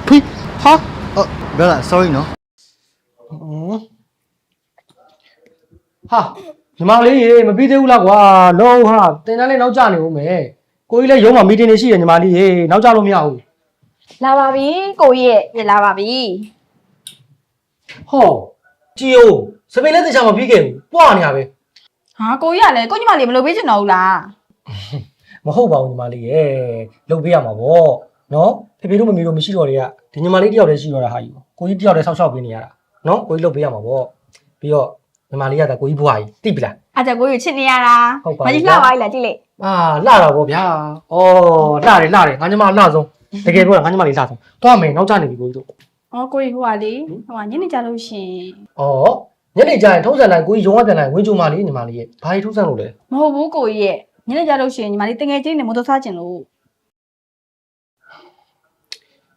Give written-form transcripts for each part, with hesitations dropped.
ဖိဟာဘယ်လား sorry နော်ဟာညီမလေးရေမပြီးသေးဘူးလားကွာလုံးဟာတင်တန်းလေးနောက်ကျနေဦးမယ်ကိုကြီးလည်းရုံးမှာမီတင်နေရှိတယ်ညီမလေးရေနောက်ကျလို့မရဘူးလာပါပြီကိုကြီးရဲ့ပြလာပါပြီဟောကြည်ဦးစပိန်လည်းတခြားမပြီးခဲ့ဘူးပွားနေရပဲဟာကိုကြီးကလည်းကိုညီမလေးမလုပ်ပေးချင်တော့ဘူးလားမဟုတ်ပါဘူးညီမလေးရေလုပ်ပေးရမှာပေါ့နော်ဖေဖေတို့မမီတို့မရှိတော့တွေကဒီညီမလေးတယောက်တည်းရှိတော့တာဟာယူကိုကြီးတယောက်တည်းဆောက်ရှောက်ပေးနေရတာနော်ကိုကြီးလုပ်ပေးရမှာပေါ့ပြီးတော့ညီမလေးကကိုကြီးဘွားကြီးသိပြီလားအဲ့ဒါကိုကြီးချစ်နေရတာမကြီးလှပါလားကြည့်လေလှတာပေါ့ဗျာဩလှတယ်ငါညီမလှဆုံးတကယ်ပြောတာငါညီမလေးလှဆုံးသွားမယ်နောက်ကျနေပြီကိုကြီးတို့ကိုကြီးဟိုကလေညနေကြလို့ရှင်ညနေကျရင်ထုံးစံတိုင်းကိုကြီးရုံးဝပြန်လိုက်ဝင်ကြုံမလေးညီမလေးရဲ့ဘာကြီးထုံးစံလို့လဲမဟုတ်ဘူးကိုကြီးရဲ့ညနေကြလို့ရှင်ညီမလေးတငယ်ချင်းနဲ့မိုးတော်စားကျင်လို့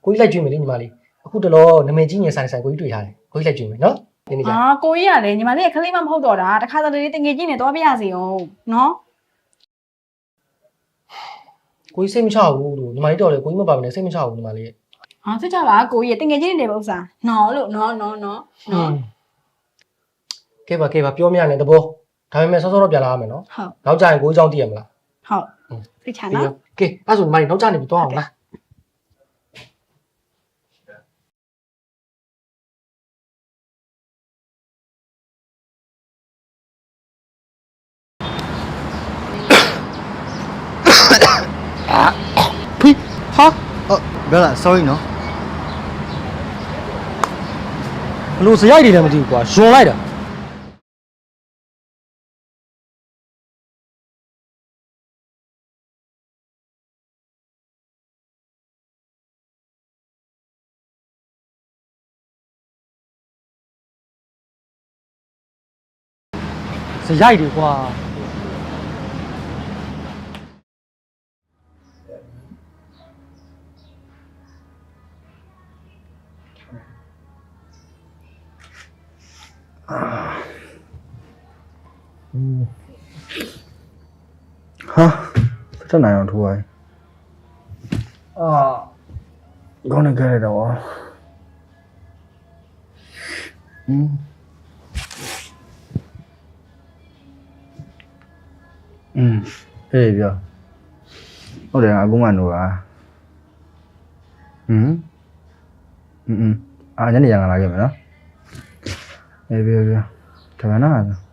ကိုကြီးလိုက်ကြွေးမယ်လေညီမလေးအခုတလောနမည်ကြီးငယ်ဆိုင်ကိုကြီးတွေ့ထားတယ်ကိုကြီးလိုက်ကြွေးမယ်နော်ညနေကျကိုကြီးကလေညီမလေးရဲ့ခလေးမမဟုတ်တော့တာတခါတလေတငယ်ချင်းနဲ့သွားပြရစီအောင်နော်ကိုကြီးစိတ်မချဘူးလို့ညီမလေးတော်တယ်ကိုကြီးမပါဘဲနဲ့စိတ်မချဘူးညီမလေးရဲ့စိတ်ချပါကိုကြီးရဲ့တငယ်ချင်းနဲ့ပဲဥစားနော်လို့နော်ကဲပါပြောမရနဲ့တဘောဒါပေမဲ့စောစောတော့ပြန်လာရမယ်နော်ဟုတ်နောက်ကျရင်ကိုကြီးเจ้าသိရမလားဟုတ်သိချာနော်ကဲအဲ့ဆိုညီမလေးနောက်ကျနေပြီသွားအောင်လားဖိဟာဘယ်လား sorry နော်ဘလို့စရိုက်တွေလည်းမသိဘူးကွာယွန်လိုက်တာစရိုက်တွေကွာဟာစက်နိုင်အောင်ထိုးလိုက်ကောင်းနေကြရတော့ဟေးပြောဟုတ်တယ်အခုမှနိုးတာညနေရံလာခဲ့မယ်နော်အေးပြောဒါမှနော်